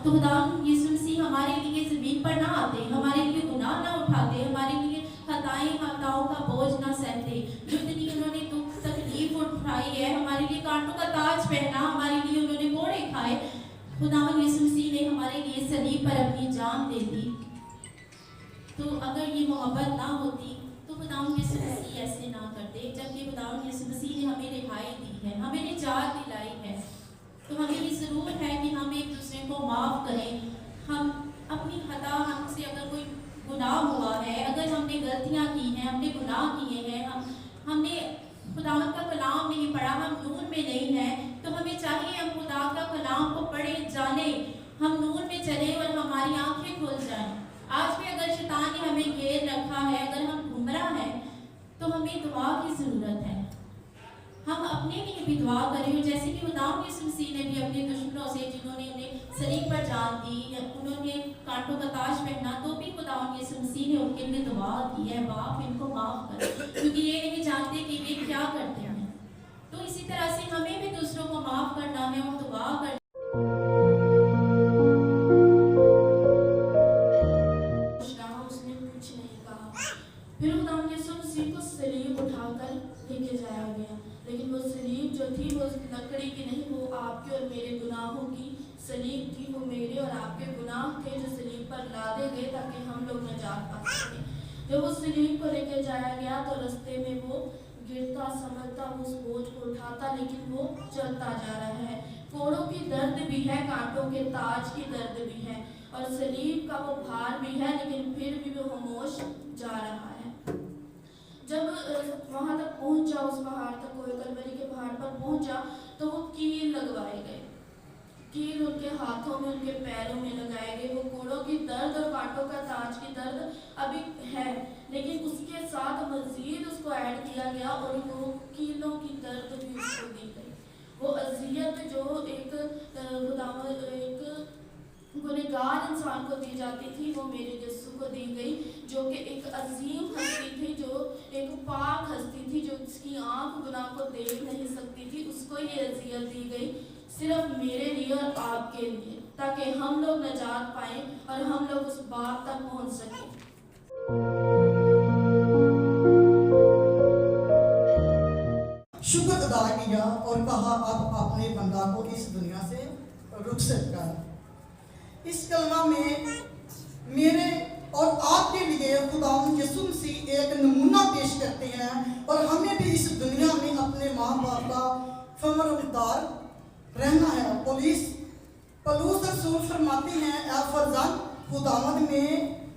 तो खुदा यीशु मसीह हमारे लिए ज़मीन पर ना आते, हमारे लिए गुनाह ना उठाते, हमारे लिए खताओं का बोझ ना सहते। जितनी उन्होंने दुख तकलीफ उठाई है, हमारे लिए कांटों का ताज पहना, हमारे लिए उन्होंने कोड़े खाए, खुदा यीशु मसीह ने हमारे लिए सलीब पर अपनी जान दे दी। तो अगर ये मोहब्बत ना होती तो खुदा यीशु मसीह ऐसे ना करते। जबकि खुदा यीशु मसीह ने हमें रिहाई दी है, हमें निजात दिलाई है, तो हमें ये ज़रूर है कि हम एक दूसरे को माफ़ करें। हम अपनी खता, हमसे अगर कोई गुनाह हुआ है, अगर हमने गलतियाँ की हैं, हमने गुनाह किए हैं, हमने खुदा का कलाम नहीं पढ़ा, हम नूर में नहीं हैं, तो हमें चाहिए हम खुदा का कलाम को पढ़े जाने, हम नूर में चले और हमारी आंखें खुल जाएं। आज भी अगर शैतान ने हमें घेर रखा है, अगर हम गुमराह हैं, तो हमें दुआ की ज़रूरत है। हम अपने लिए भी दुआ करें, और जैसे कि खुदा यीशु मसीह ने भी अपने दुश्मनों से, जिन्होंने उन्हें सलीब पर जान दी, उन्होंने कांटों का ताज पहना, तो भी खुदा यीशु मसीह ने उनके लिए दुआ की है, बाप इनको माफ़ करें, क्योंकि ये नहीं जानते कि ये क्या करते हैं। तो इसी तरह से हमें भी दूसरों को माफ़ करना है और दुआ करना। उसने कुछ नहीं कहा। फिर खुदा यीशु मसीह को सलीब उठाकर लेके जाया गया, लेकिन वो सलीब जो थी वो लकड़ी की नहीं, वो आपके और मेरे गुनाहों की सलीब थी। वो मेरे और आपके गुनाह थे जो सलीब पर लादे गए ताकि हम लोग नजात पा सकें। जब उस सलीब को लेकर जाया गया तो रास्ते में वो गिरता संभलता उस बोझ को उठाता, लेकिन वो चलता जा रहा है। कोड़ों की दर्द भी है, कांटों के ताज की दर्द भी है, और सलीब का वो भार भी है, लेकिन फिर भी वो खामोश जा रहा है। जब वहां तक पहुंचा, उस पहाड़ तक, कोई कलवरी के पहाड़ पर पहुंचा, तो वो कील लगवाए गए। कील उनके हाथों में, उनके पैरों में लगाए गए। वो कोड़ों की दर्द और कांटों का ताज की दर्द अभी है, लेकिन उसके साथ मजीद उसको ऐड किया गया और वो कीलों की दर्द भी उसको दी गई। वो अजियत जो एक गुनहगार इंसान को दी जाती थी, वो मेरे यीशु को दी गई, जो कि एक अजीम हस्ती थी, जो एक पाक हस्ती थी, जो जिसकी आंख गुनाह को देख नहीं सकती थी, उसको ये अजियत दी गई सिर्फ मेरे लिए और आपके लिए, ताकि हम लोग नजात पाएं और हम लोग उस बाप तक पहुंच सकें। शुक्र अदा किया और कहा, अब अपने बंदा को इस दुनिया से रुखसत कर। इस कलमा में मेरे और आपके लिए खुदा यीशु मसीह एक नमूना पेश करते हैं, और हमें भी इस दुनिया में अपने माँ बाप का फर्माबरदार रहना है। पौलुस रसूल फरमाते हैं, ऐ फर्जंद, खुदावंद में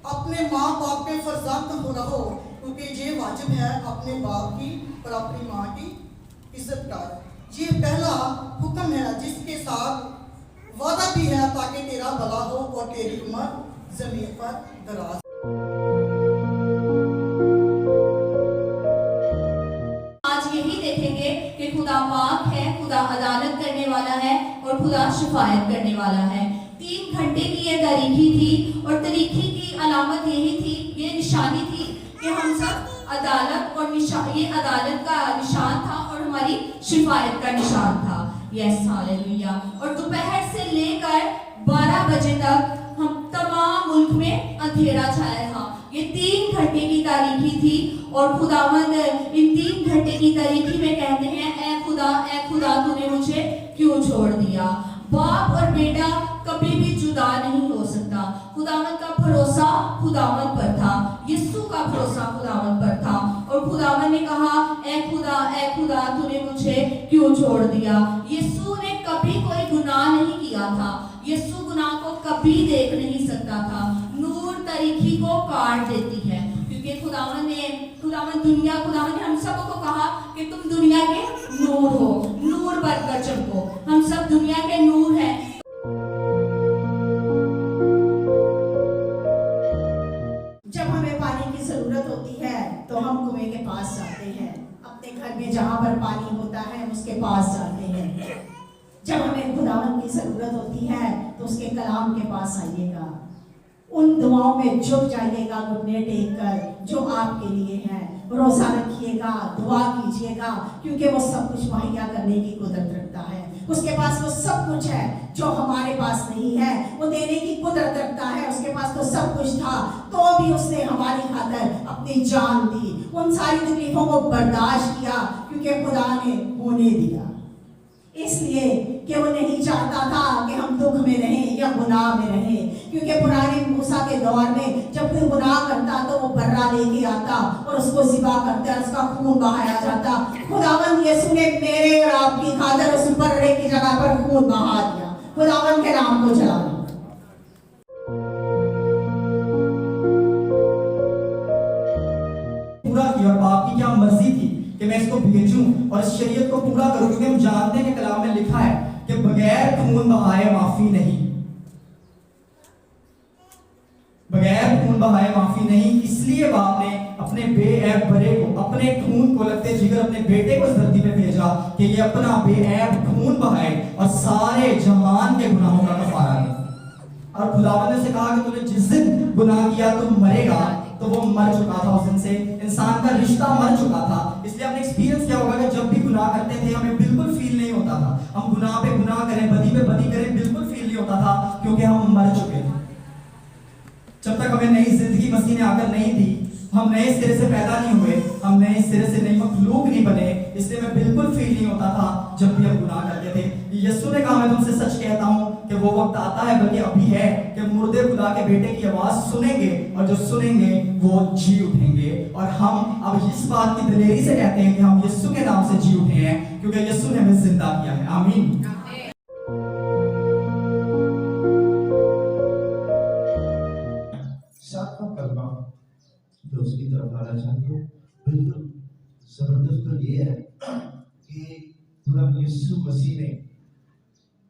अपने माँ बाप के फर्जंद हो रहो, क्योंकि ये वाजिब है अपने बाप की और अपनी माँ की इज्जत कर। ये पहला हुक्म है, जिसके साथ वादा भी है ताकि तेरा भला हो और तेरी उम्र जमीन पर दराज। आज यही देखेंगे कि खुदा पाक है, खुदा अदालत करने वाला है और खुदा शिफायत करने वाला है। 3 घंटे की ये तारीखी थी, और तारीखी की अलामत यही थी, ये निशानी थी कि हम सब अदालत और ये अदालत का निशान था और हमारी शिफायत का निशान था। Yes hallelujah. और दोपहर से लेकर 12 बजे तक हम तमाम मुल्क में अंधेरा छाया था। ये 3 घंटे की तारीखी थी, और खुदावंद इन 3 घंटे की तारीखी में कहते हैं, ऐ खुदा तूने मुझे क्यों छोड़ दिया। बाप और बेटा कभी भी जुदा नहीं हो सकता। खुदावंद का भरोसा खुदावंद पर था, यीशु का भरोसा खुदावंद पर था, और खुदावंद ने कहा, ऐ खुदा तूने मुझे क्यों छोड़ दिया। यीशु ने कभी कोई गुनाह नहीं किया था, यीशु गुनाह को कभी देख नहीं सकता था। नूर तारीखी को काट देती है, क्योंकि खुदावंद ने हम सबको कहा कि तुम दुनिया के नूर हो, नूर बनकर चमको। हम सब दुनिया के नूर हैं। जब हमें पानी की जरूरत होती है तो हम कुएं के पास जाते हैं, अपने घर में जहाँ पर पानी होता है उसके पास जाते हैं। जब हमें खुदावंद की जरूरत होती है तो उसके कलाम के पास आइएगा, उन दुआओं में झुक जाइएगा, घुटने टेक कर, जो आपके लिए है। रोजा रखिएगा, दुआ कीजिएगा, क्योंकि वो सब कुछ मुहैया करने की कुदरत रखता है। उसके पास वो सब कुछ है जो हमारे पास नहीं है। वो देने की कुदरत रखता है, उसके पास तो सब कुछ था, तो भी उसने हमारी खातिर अपनी जान दी, उन सारी तकलीफों को बर्दाश्त किया, क्योंकि खुदा ने होने दिया। इसलिए कि वो नहीं चाहता था कि हम दुख में रहें या गुनाह में रहें, क्योंकि पुराने मूसा के दौर में जब कोई गुनाह करता तो वो बर्रा लेके आता और उसको ज़िबा करते, उसका खून बहाया जाता। खुदावंद यीशु ने मेरे और आपकी खातिर उस बर्रे की जगह पर खून बहा दिया। खुदावंद के नाम को चला पूरा किया और बाप की क्या मर्जी थी कि मैं इसको भेजूं और इस शरीयत को पूरा करूं, क्योंकि हम जानते हैं कि कलाम में लिखा है कि बगैर खून बहाए माफी नहीं, बगैर खून बहाए माफी नहीं। इसलिए बाप ने अपने बेऐब बरे को, अपने खून को लगते जिगर अपने बेटे को इस धरती पे भेजा कि ये अपना बेऐब खून बहाए और सारे जहान के गुनाहों का कफारा दे। और खुदावंद ने उसे कहा कि तूने जिस दिन गुनाह किया तुम मरेगा, तो वो मर चुका था। उस दिन से इंसान का रिश्ता मर चुका था। इसलिए हमने एक्सपीरियंस किया होगा कि जब भी गुनाह करते थे हमें बिल्कुल फील नहीं होता था, हम गुनाह पे गुनाह करें, बदी पे बदी करें, बिल्कुल फील नहीं होता था, क्योंकि हम मर चुके थे। जब तक हमें नई जिंदगी मसीह ने आकर नहीं दी, हम नए सिरे से पैदा नहीं हुए, हम नए सिरे से नई मखलूक नहीं बने, इसलिए मैं बिल्कुल फील नहीं होता था जब भी हम गुनाह करते थे। यीशु ने कहा मैं तुमसे सच कहता हूं कि वो वक्त आता है, बल्कि अभी है, कि मुर्दे खुदा के बेटे की आवाज सुनेंगे और जो सुनेंगे वो जी उठेंगे। और हम अब इस बात की दलेरी से कहते हैं कि हम यीशु के नाम से जी उठे हैं, क्योंकि यीशु ने हमें जिंदा किया है। आमीन। सातवां कलमा जो उसकी तरफ आना चाहते हो, बिल्कुल जबरदस्त तो ये है कि खुदा यीशु मसीह ने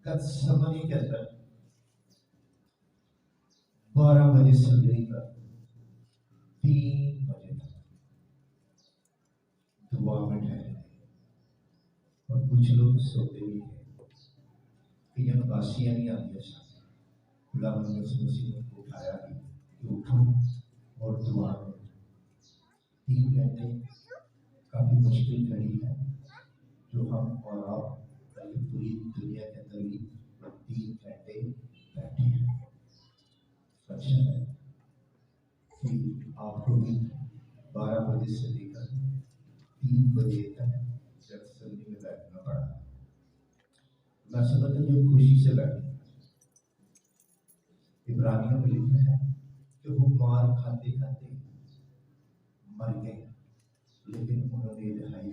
गतसमनी के अंदर 12 बजे से लेकर 3 बजे तक दुआ में ठहरे, और कुछ लोग सोते भी हैं कि यह बासियां नहीं आती। खुदा यीशु मसीह ने उठाया कि उठो और दुआ में। 3 घंटे काफी मुश्किल घड़ी है जो हम और आप पूरी दुनिया के अंदर भी 3 घंटे बैठे हैं। अच्छा है कि आपको भी 12 बजे से लेकर 3 बजे तक जगसलनी में बैठना पड़ा। मैं समझता हूँ जो खुशी से बैठे। इब्रानियों में लिखा है कि वो मार खाते खाते मर गए, लेकिन उन्होंने रिहाई